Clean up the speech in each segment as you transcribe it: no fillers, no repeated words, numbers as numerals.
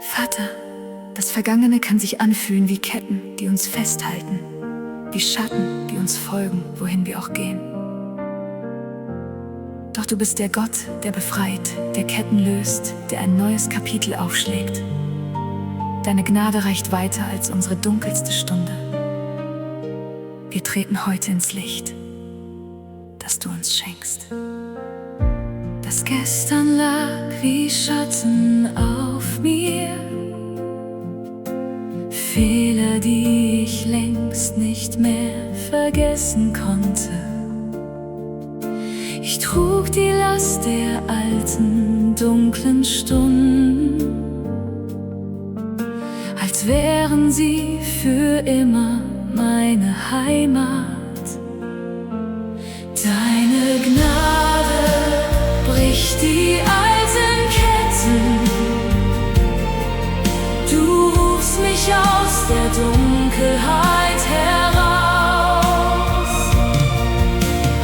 Vater, das Vergangene kann sich anfühlen wie Ketten, die uns festhalten, wie Schatten, die uns folgen, wohin wir auch gehen. Doch du bist der Gott, der befreit, der Ketten löst, der ein neues Kapitel aufschlägt. Deine Gnade reicht weiter als unsere dunkelste Stunde. Wir treten heute ins Licht, das du uns schenkst. Das Gestern lag wie Schatten auf mir, Fehler, die ich längst nicht mehr vergessen konnte. Ich trug die Last der alten, dunklen Stunden, als wären sie für immer meine Heimat. Deine Gnade bricht die alten Ketten. Du rufst mich aus der Dunkelheit heraus.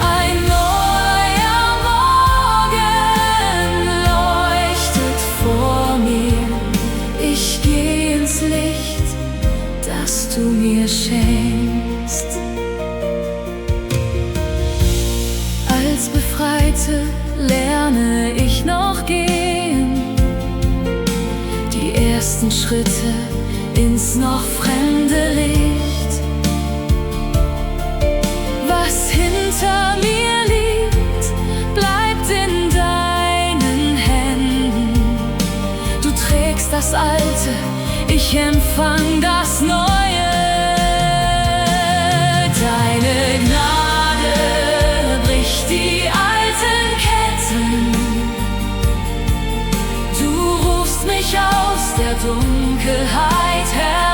Ein neuer Morgen leuchtet vor mir. Ich geh ins Licht, das du mir schenkst. Als Befreite lerne ich noch gehen, die ersten Schritte ins noch fremde Licht. Was hinter mir liegt, bleibt in deinen Händen. Du trägst das Alte, ich empfang das Neue. Deine Gnade bricht die alten Ketten. Du rufst mich aus der Dunkelheit heraus.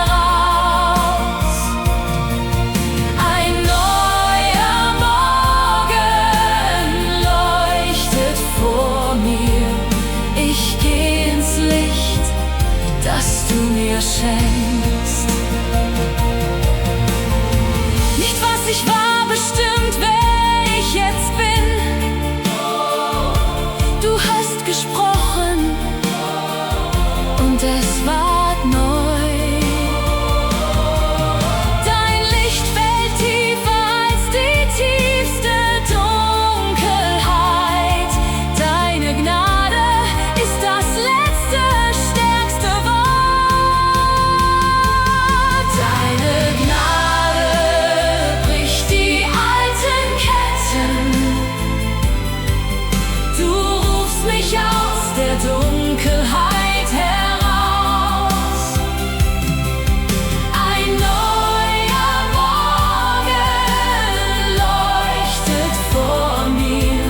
Ein neuer Morgen leuchtet vor mir. Ich geh ins Licht, das du mir schenkst. Nicht was ich war, bestimmt wer ich jetzt bin. Du hast gesprochen und es ward neu. Dein Licht fällt tiefer als die tiefste Dunkelheit. Deine Gnade ist das letzte, stärkste Wort. Deine Gnade bricht die alten Ketten. Du rufst mich aus der Dunkelheit heraus. Ein neuer Morgen leuchtet vor mir.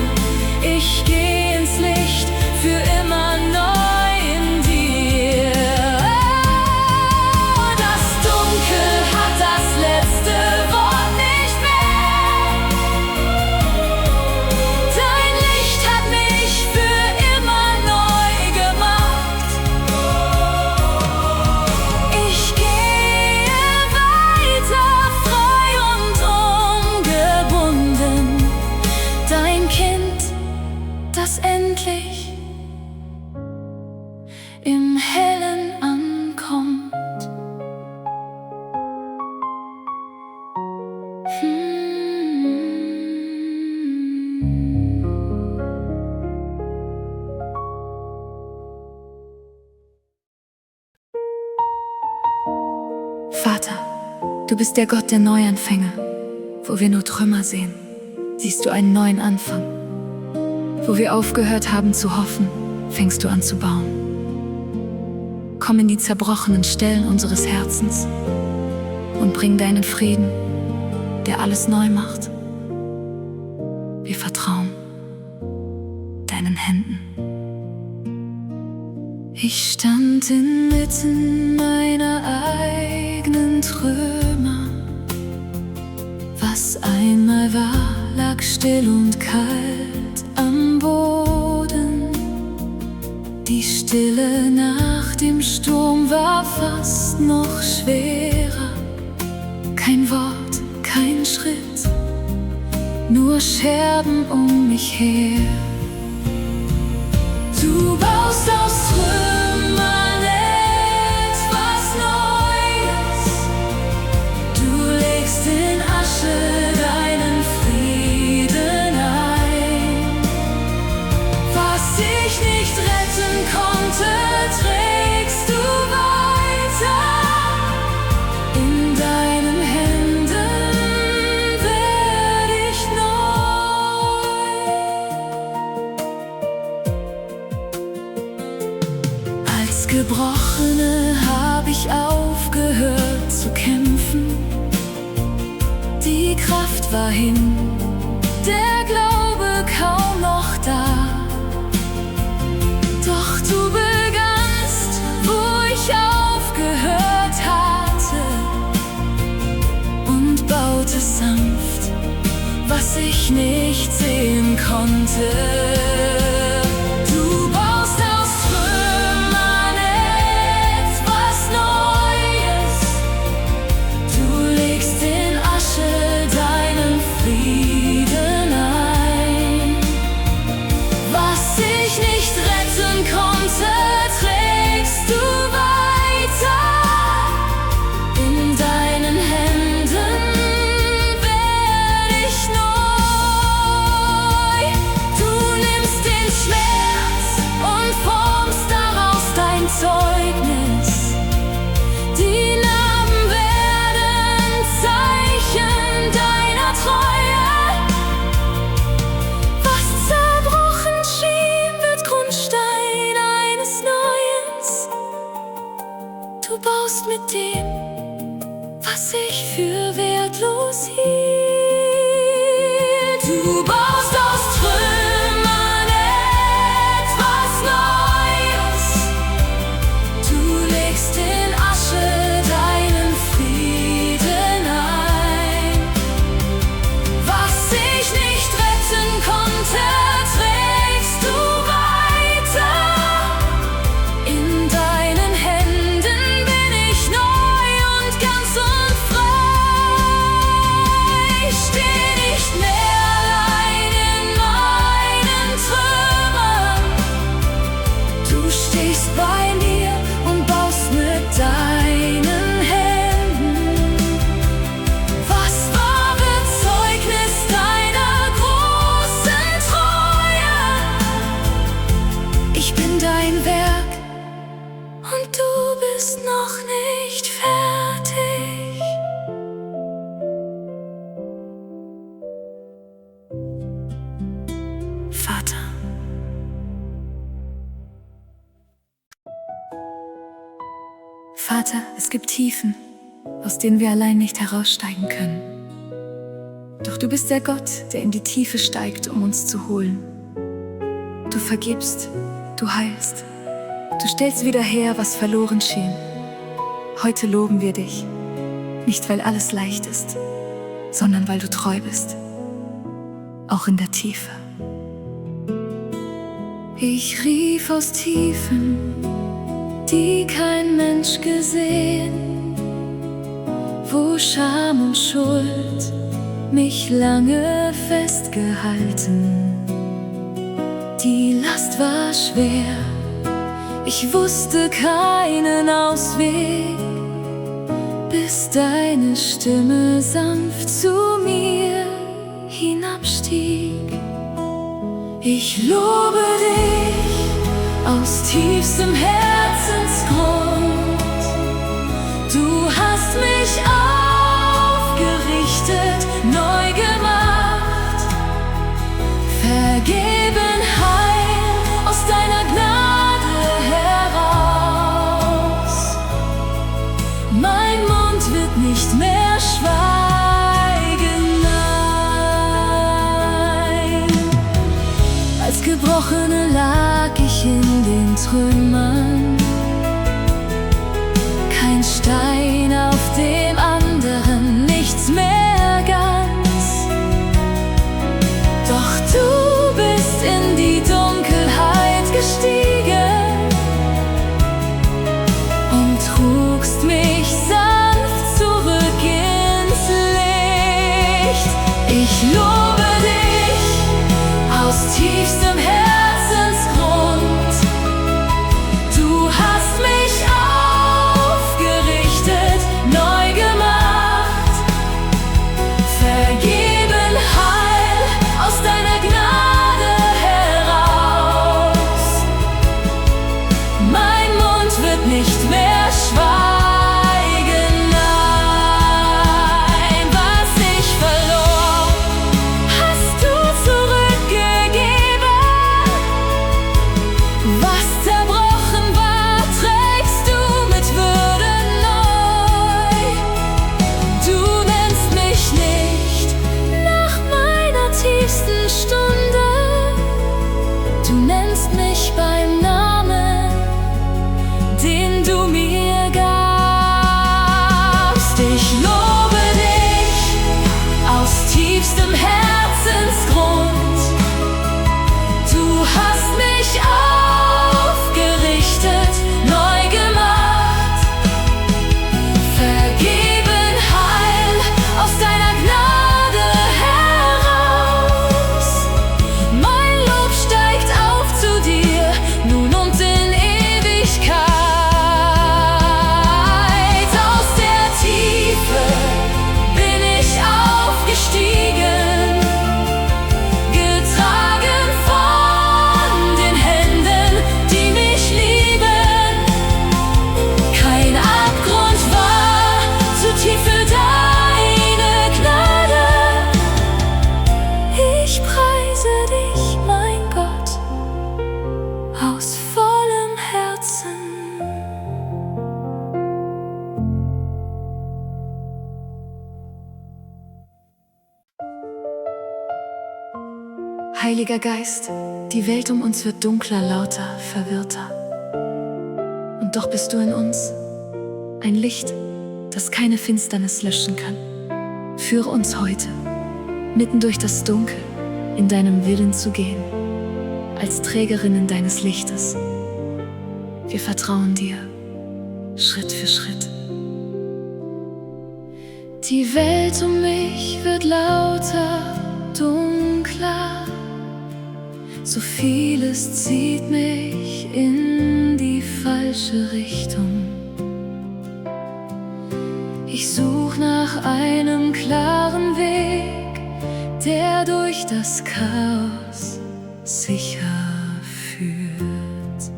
Ich geh ins Licht, für immer neu in dir. Das Dunkel hat das letzte Wort nicht mehr. Dein Licht hat mich für immer neu gemacht. Ich gehe weiter, frei und ungebunden. Dein Kind, das endlich im Hellen ankommt. Vater, du bist der Gott der Neuanfänge. Wo wir nur Trümmer sehen, siehst du einen neuen Anfang. Wo wir aufgehört haben zu hoffen, fängst du an zu bauen. Komm in die zerbrochenen Stellen unseres Herzens und bring deinen Frieden, der alles neu macht. Wir vertrauen deinen Händen. Ich stand inmitten meiner eigenen Trümmer. Was einmal war, lag still und kalt am Boden. Die Stille nach dem Sturm war fast noch schwerer. Kein Wort, kein Schritt, nur Scherben um mich her. Du baust aus Trümmern ich nicht retten konnte, trägst du weiter. In deinen Händen werde ich neu. Als Gebrochene habe ich aufgehört zu kämpfen. Die Kraft war hin, der Glaube kaum noch da. Doch du begannst, wo ich aufgehört hatte, und baute sanft, was ich nicht sehen konnte. Du baust aus Trümmern etwas Neues. Du legst in Asche deinen Frieden ein. Was ich nicht retten konnte, trägst du weiter. In deinen Händen werde ich neu. Du nimmst den Schmerz und formst daraus dein Zeugnis. Die Narben werden Zeichen deiner Treue. Was zerbrochen schien, wird Grundstein eines Neuens. Du baust mit dem, was ich für wertlos hielt. Du baust aus Trümmern etwas Neues. Du legst in Asche deinen Frieden ein. Was ich nicht retten konnte, trägst du weiter. In deinen Händen bin ich neu und ganz und frei. Steh nicht mehr allein in meinen Trümmern. Du stehst bei mir und baust mit deinen Händen. Was war Zeugnis deiner großen Treue? Ich bin dein Werk und du bist noch nicht fertig. Vater. Vater, es gibt Tiefen, aus denen wir allein nicht heraussteigen können. Doch du bist der Gott, der in die Tiefe steigt, um uns zu holen. Du vergibst, du heilst, du stellst wieder her, was verloren schien. Heute loben wir dich, nicht weil alles leicht ist, sondern weil du treu bist, auch in der Tiefe. Ich rief aus Tiefen, die kein Mensch gesehen, wo Scham und Schuld mich lange festgehalten. Die Last war schwer, ich wusste keinen Ausweg, bis deine Stimme sanft zu mir hinabstieg. Ich lobe dich aus tiefstem Herzensgrund. Du hast mich aufgerichtet, neu gemacht, vergeben, heil aus deiner Gnade heraus. Mein Mund wird nicht mehr schweigen, nein. Als Gebrochene lag ich in den Trümmern, kein Stein auf dem anderen, nichts mehr ganz. Doch du bist in die Dunkelheit gestiegen und trugst mich sanft zurück ins Licht. Ich lobe dich aus tiefstem Herzensgrund. Heiliger Geist, die Welt um uns wird dunkler, lauter, verwirrter. Und doch bist du in uns, ein Licht, das keine Finsternis löschen kann. Führe uns heute, mitten durch das Dunkel, in deinem Willen zu gehen, als Trägerinnen deines Lichtes. Wir vertrauen dir, Schritt für Schritt. Die Welt um mich wird lauter, dunkler. So vieles zieht mich in die falsche Richtung. Ich suche nach einem klaren Weg, der durch das Chaos sicher führt.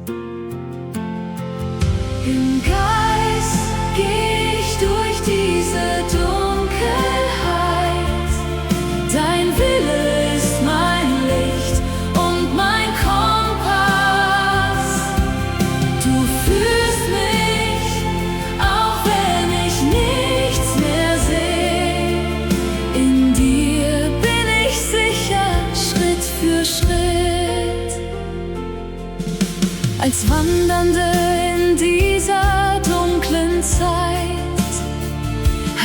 Im Geist gehe ich durch diese Dunkelheit. Dein Wille ist mein Licht und mein Kompass. Du führst mich, auch wenn ich nichts mehr sehe. In dir bin ich sicher, Schritt für Schritt. Als Wandernde in dieser dunklen Zeit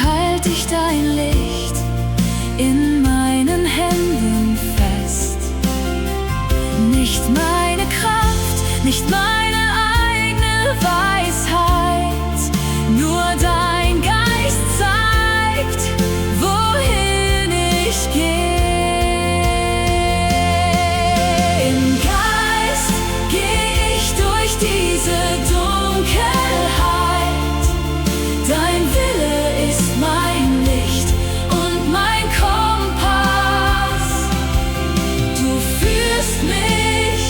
halte ich dein Licht in meinen Händen fest. Nicht meine Kraft, nicht meine eigene Weisheit, nur dein Geist zeigt, wohin ich gehe. Im Geist gehe ich durch diese Dunkelheit. Dein Wille ist mein Licht und mein Kompass. Du führst mich,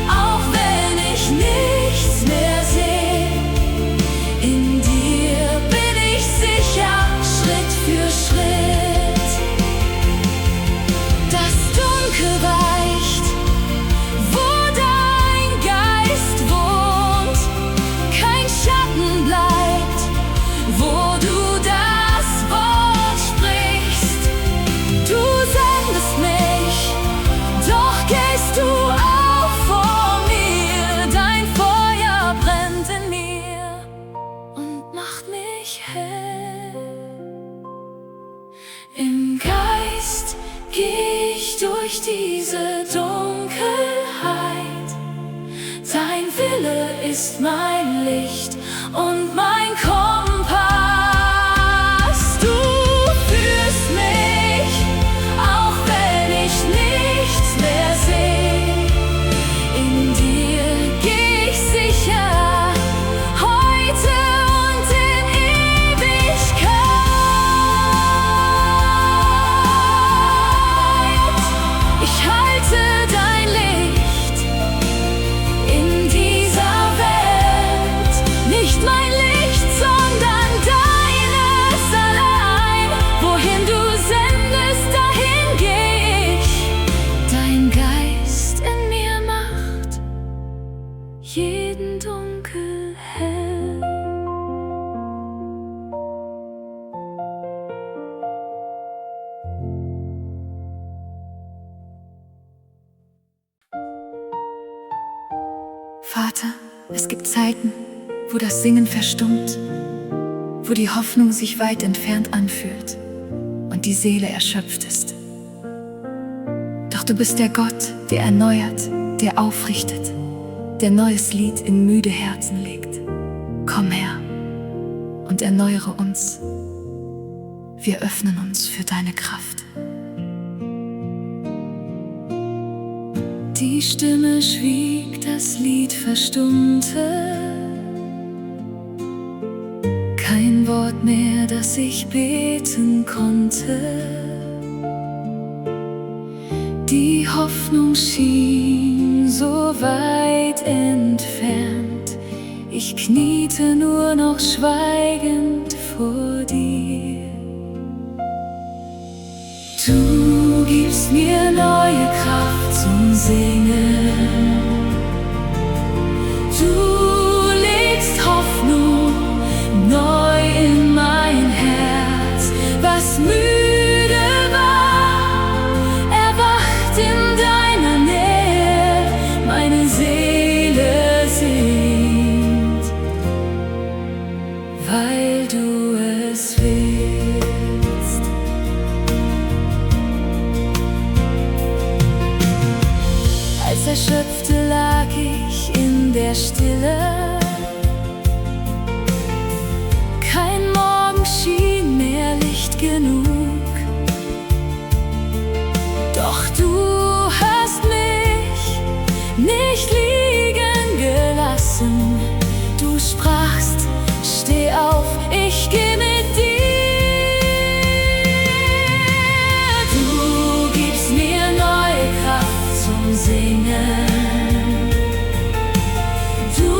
auch wenn ich nichts mehr sehe. In dir bin ich sicher, Schritt für Schritt. Das Dunkel weicht, wo dein Geist wohnt. Kein Schatten bleibt, wo du das Wort sprichst. Du sendest mich, doch gehst du auch vor mir. Dein Feuer brennt in mir und macht mich hell. Im Geist geh ich durch diese Dunkelheit. Dein Wille ist mein Licht und mein Kompass. Du führst mich, auch wenn ich nichts mehr sehe. In dir geh ich sicher, heute und in Ewigkeit. Ich halte dein Licht in dieser Welt. Nicht mein Licht, sondern deines allein. Wohin du sendest, dahin geh ich. Dein Geist in mir macht jeden Dunkel hell. Vater, es gibt Zeiten, wo das Singen verstummt, wo die Hoffnung sich weit entfernt anfühlt und die Seele erschöpft ist. Doch du bist der Gott, der erneuert, der aufrichtet, der neues Lied in müde Herzen legt. Komm her und erneuere uns. Wir öffnen uns für deine Kraft. Die Stimme schwieg, das Lied verstummte. Kein Wort mehr, das ich beten konnte. Die Hoffnung schien so weit entfernt. Ich kniete nur noch schweigend vor dir. Du gibst mir neue Kraft zum Singen. Du legst Hoffnung neu in mein Herz. Was müde war, erwacht in dein Stille. Kein Morgen schien mehr Licht genug, doch du hast mich nicht liegen gelassen. Du sprachst: Steh auf, ich geh mit dir. Du gibst mir neue Kraft zum Singen. Du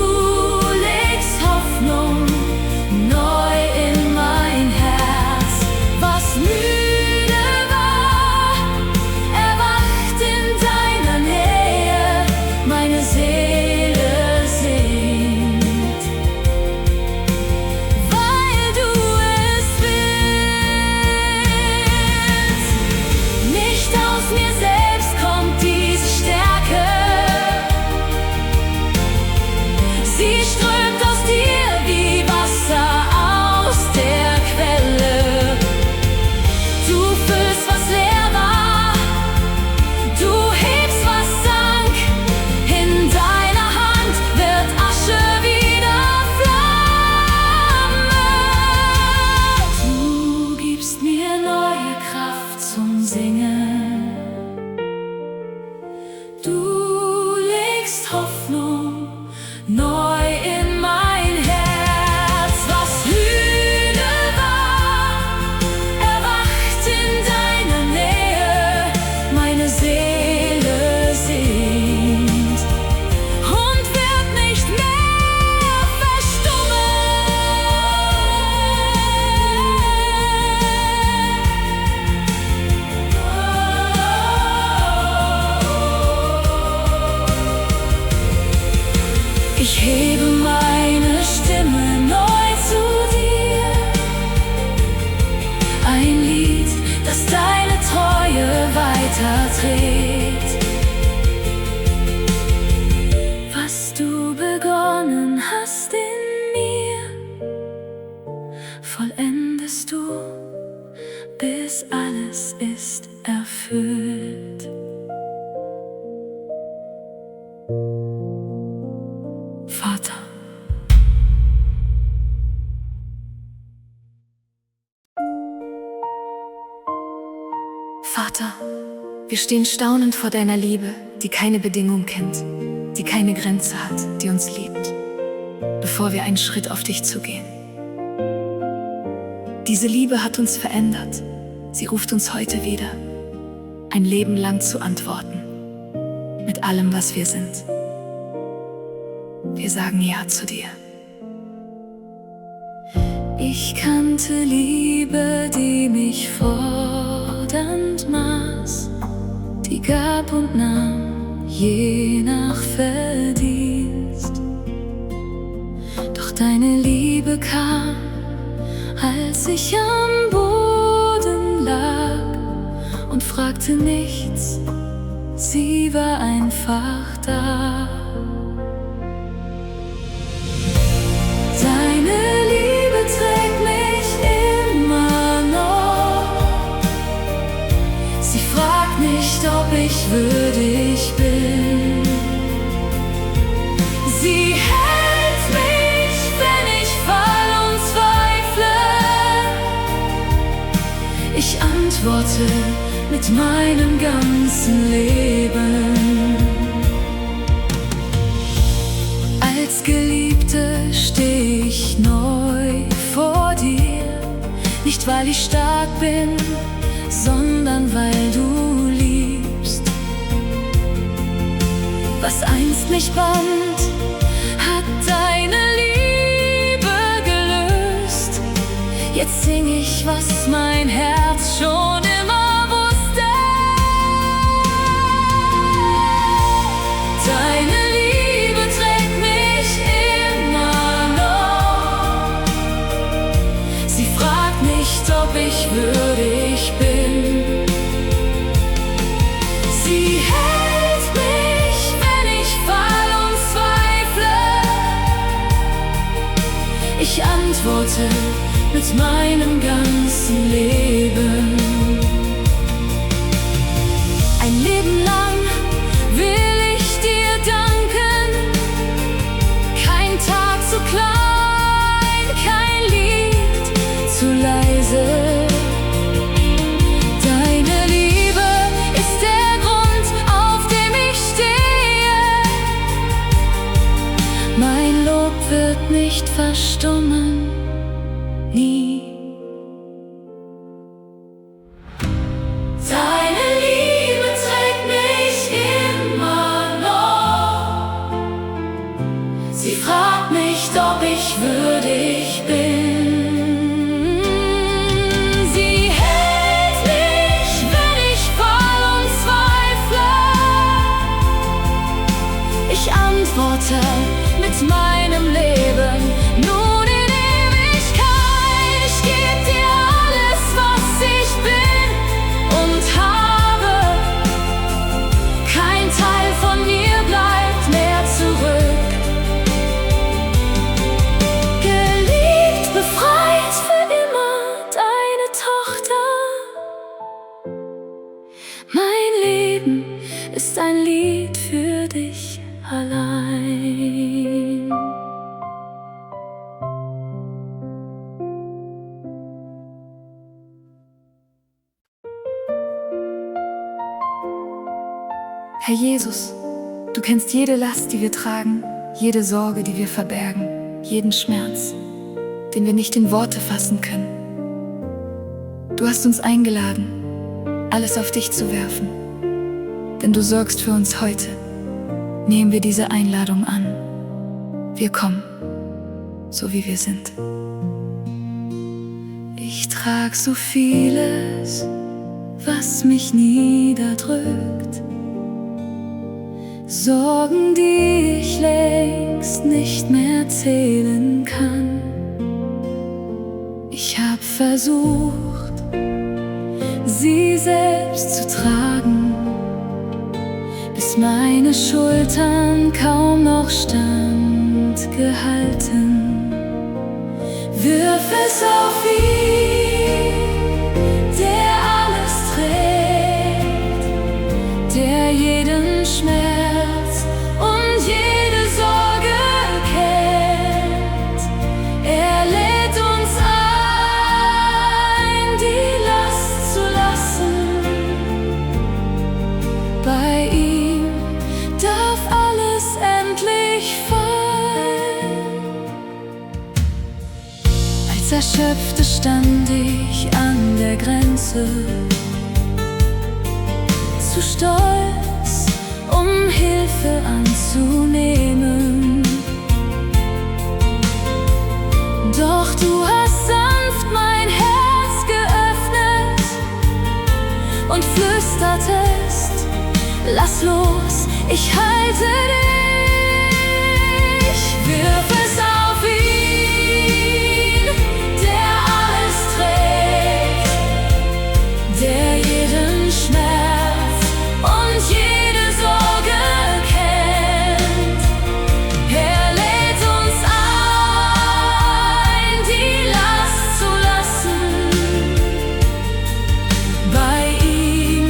legst Hoffnung neu in mein Herz. Was müde war, erwacht in deiner Nähe. Meine Seele singt und wird nicht mehr verstummen. Ich hebe meine Stimme neu zu dir, ein Lied, das deine Treue weiterträgt. Was du begonnen hast in mir, vollendest du, bis alles ist erfüllt. Vater. Vater, wir stehen staunend vor deiner Liebe, die keine Bedingung kennt, die keine Grenze hat, die uns liebt, bevor wir einen Schritt auf dich zugehen. Diese Liebe hat uns verändert. Sie ruft uns heute wieder, ein Leben lang zu antworten, mit allem, was wir sind. Wir sagen Ja zu dir. Ich kannte Liebe, die mich fordernd maß, die gab und nahm, je nach Verdienst. Doch deine Liebe kam, als ich am Boden lag und fragte nichts, sie war einfach da. Deine Liebe trägt mich immer noch. Sie fragt nicht, ob ich würdig bin. Sie hält mich, wenn ich fall und zweifle. Ich antworte mit meinem ganzen Leben. Als Geliebte steh ich neu vor dir, nicht weil ich stark bin, sondern weil du liebst. Was einst mich band, hat deine Liebe gelöst. Jetzt sing ich, was mein Herz schon immer wusste. Deine Liebe trägt mich immer noch. Sie fragt nicht, ob ich würdig bin. Sie hält mich, wenn ich fall und zweifle. Ich antworte mit meinem ganzen Leben. Ein Leben lang will ich dir danken wird nicht verstummen, nie. Deine Liebe trägt mich immer noch. Sie fragt mich, ob ich würdig bin. Sie hält mich, wenn ich fall und zweifle. Ich antworte mit meinem Leben, nun in Ewigkeit. Ich geb dir alles, was ich bin und habe. Kein Teil von mir bleibt mehr zurück. Geliebt, befreit, für immer deine Tochter. Mein Leben ist ein Lied für dich allein. Herr Jesus, du kennst jede Last, die wir tragen, jede Sorge, die wir verbergen, jeden Schmerz, den wir nicht in Worte fassen können. Du hast uns eingeladen, alles auf dich zu werfen, denn du sorgst für uns heute. Nehmen wir diese Einladung an. Wir kommen, so wie wir sind. Ich trag so vieles, was mich niederdrückt. Sorgen, die ich längst nicht mehr zählen kann. Ich hab versucht, sie selbst zu tragen, bis meine Schultern kaum noch standgehalten. Wirf es auf ihn, der alles trägt, der jeden Schmerz und jede Sorge kennt. Er lädt uns ein, die Last zu lassen. Bei ihm darf alles endlich fallen. Als Erschöpfte stand ich an der Grenze, zu stolz, um Hilfe anzunehmen. Doch du hast sanft mein Herz geöffnet und flüstertest: Lass los, ich halte dich. Wirf es auf ihn, der alles trägt, der jeden Schmerz und jede Sorge kennt. Er lädt uns ein, die Last zu lassen. Bei ihm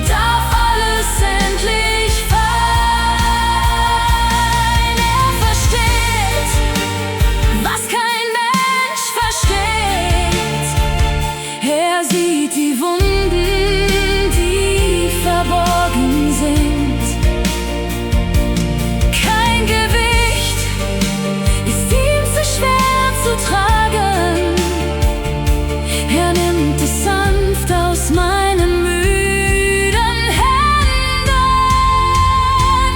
darf alles endlich fallen. Er versteht, was kein Mensch versteht. Er sieht die Wunden, die verborgen sind. Kein Gewicht ist ihm zu schwer zu tragen. Er nimmt es sanft aus meinen müden Händen.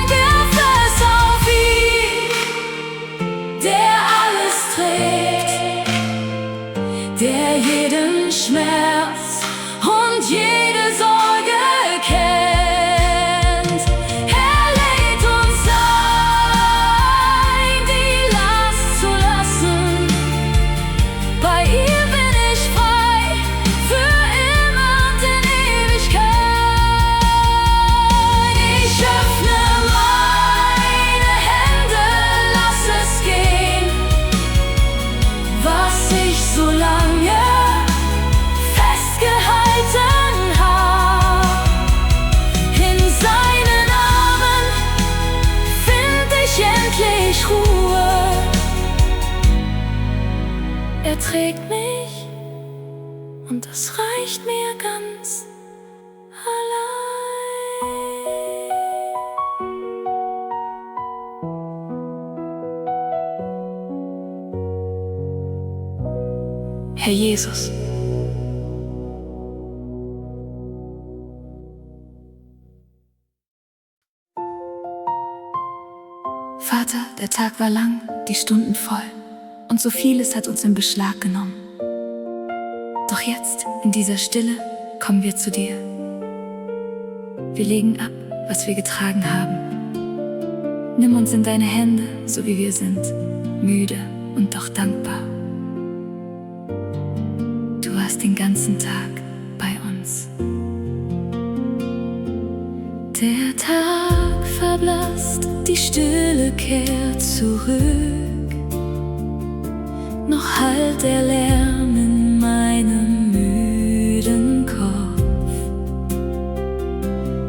Wirf es auf ihn, der alles trägt, der jeden Schmerz und jede Sorge kennt. Er lädt uns ein, die Last zu lassen. Bei ihm bin ich frei, für immer und in Ewigkeit. Ich öffne meine Hände, lass es gehen, was ich so lange festgehalten hab. In seinen Armen find ich endlich Ruhe. Er trägt mich und das reicht mir ganz allein. Herr Jesus. Vater, der Tag war lang, die Stunden voll, und so vieles hat uns in Beschlag genommen. Doch jetzt, in dieser Stille, kommen wir zu dir. Wir legen ab, was wir getragen haben. Nimm uns in deine Hände, so wie wir sind, müde und doch dankbar. Du warst den ganzen Tag bei uns. Der Tag verblasst, die Stille kehrt zurück. Noch hallt der Lärm in meinem müden Kopf.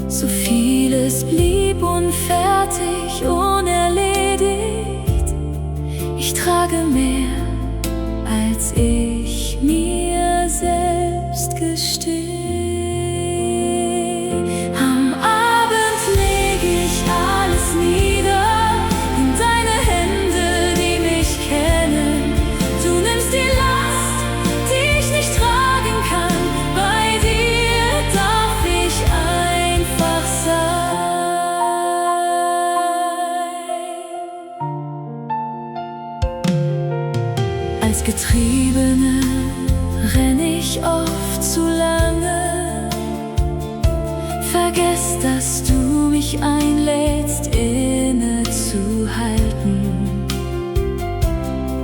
So vieles blieb unfertig, unerledigt. Ich trage mehr, als ich mir selbst gestehe. Am Abend leg ich alles nieder in deine Hände, die mich kennen. Du nimmst die Last, die ich nicht tragen kann. Bei dir darf ich einfach sein. Als Getriebene renn ich oft zu lange, vergess, dass du mich einlädst, innezuhalten.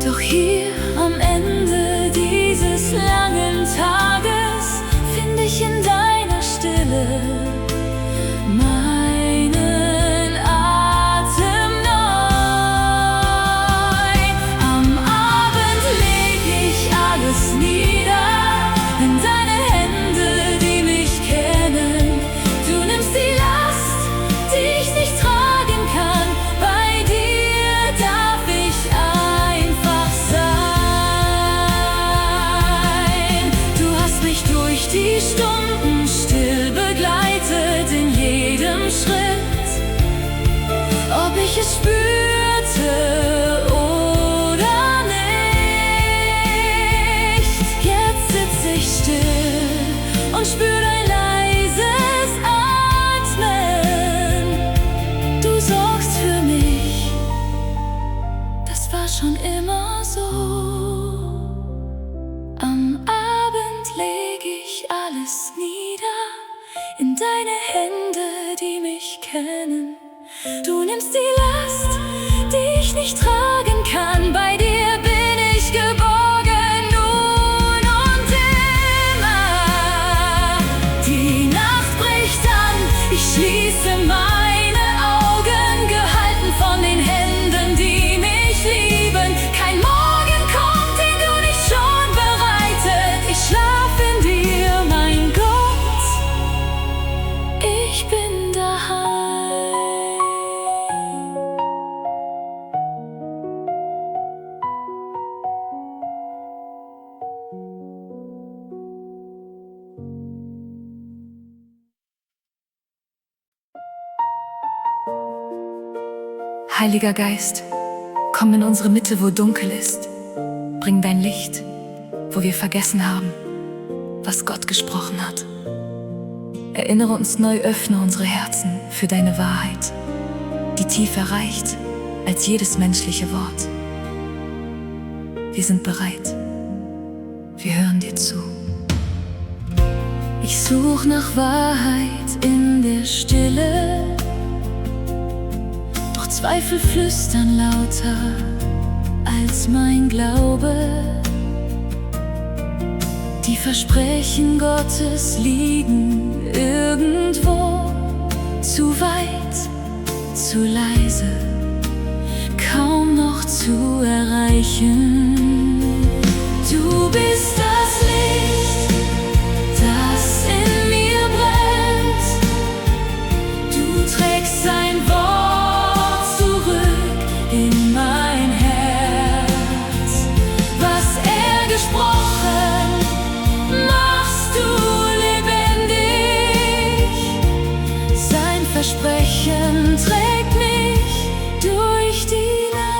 Doch hier am Ende dieses langen Tages find ich in deiner Stille meinen Atem neu. Am Abend leg ich alles nieder in deine Hände, die mich kennen. Du nimmst die Last, die ich nicht tragen kann. Bei dir darf ich einfach sein. Du hast mich durch die Stunden still begleitet, in jedem Schritt. Ob ich es spürte oder nicht, jetzt sitz ich still und spür dein leises Atmen. Du sorgst für mich, das war schon immer so. Am Abend leg ich alles nieder in deine Hände, die mich kennen. Du nimmst die Last, die ich nicht tragen kann. Bei dir bin ich geborgen, nun und immer. Die Nacht bricht an, ich schließe meine Augen, gehalten von den Händen, die mich lieben. Kein Morgen kommt, den du nicht schon bereitet. Ich schlaf in dir, mein Gott, ich bin daheim. Heiliger Geist, komm in unsere Mitte, wo dunkel ist. Bring dein Licht, wo wir vergessen haben, was Gott gesprochen hat. Erinnere uns neu, öffne unsere Herzen für deine Wahrheit, die tiefer reicht als jedes menschliche Wort. Wir sind bereit. Wir hören dir zu. Ich such nach Wahrheit in der Stille, doch Zweifel flüstern lauter als mein Glaube. Die Versprechen Gottes liegen irgendwo zu weit, zu leise, kaum noch zu erreichen. Du bist das Licht, das in mir brennt. Du trägst sein Wort zurück in mein Herz. Was er gesprochen, machst du lebendig. Sein Versprechen trägt mich durch die Nacht.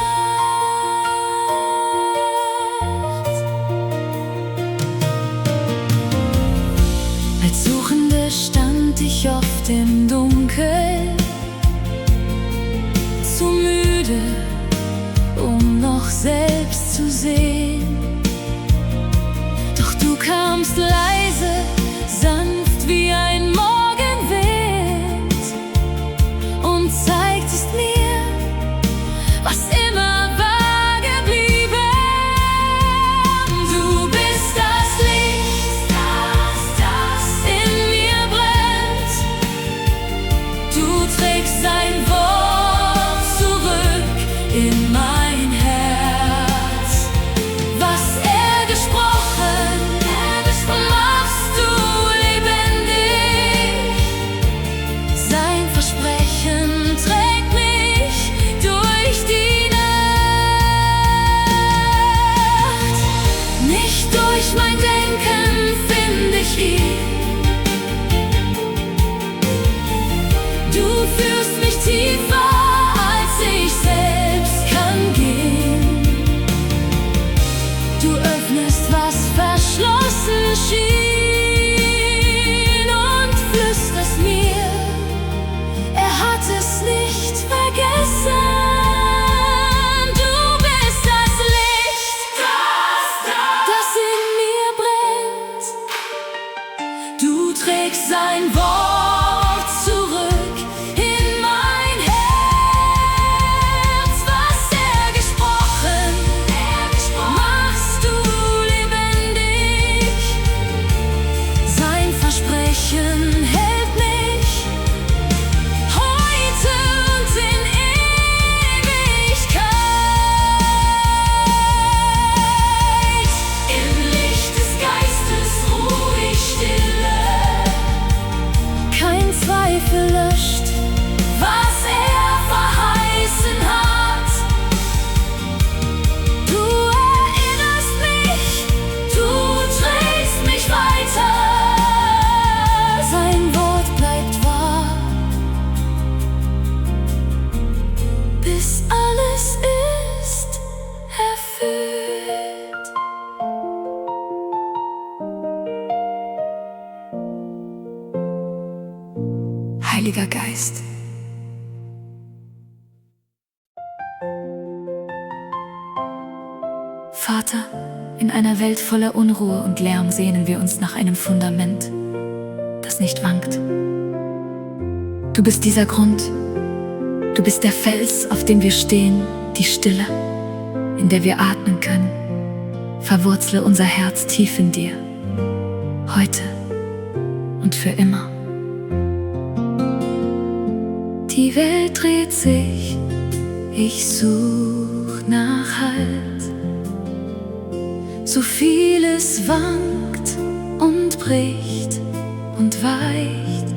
Heiliger Geist. Vater, in einer Welt voller Unruhe und Lärm sehnen wir uns nach einem Fundament, das nicht wankt. Du bist dieser Grund, du bist der Fels, auf dem wir stehen, die Stille, in der wir atmen können. Verwurzle unser Herz tief in dir, heute und für immer. Die Welt dreht sich, ich such nach Halt. So vieles wankt und bricht und weicht.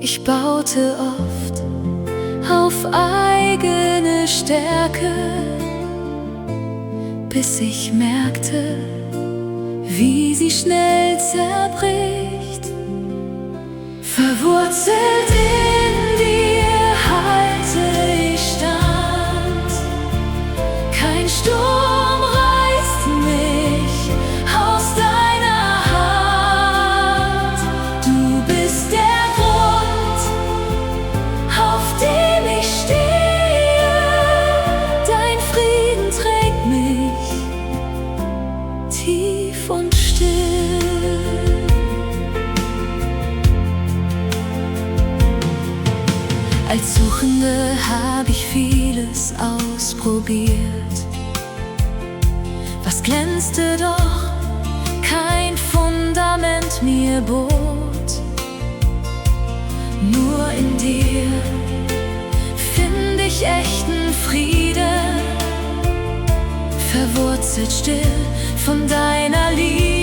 Ich baute oft auf eigene Stärke, bis ich merkte, wie sie schnell zerbricht. Verwurzelt in dir halte ich stand. Kein Sturm reißt mich aus deiner Hand. Du bist der Grund, auf dem ich stehe. Dein Frieden trägt mich tief und still. Als Suchende habe ich vieles ausprobiert. Was glänzte, doch kein Fundament mir bot. Nur in dir find ich echten Frieden, verwurzelt still von deiner Liebe.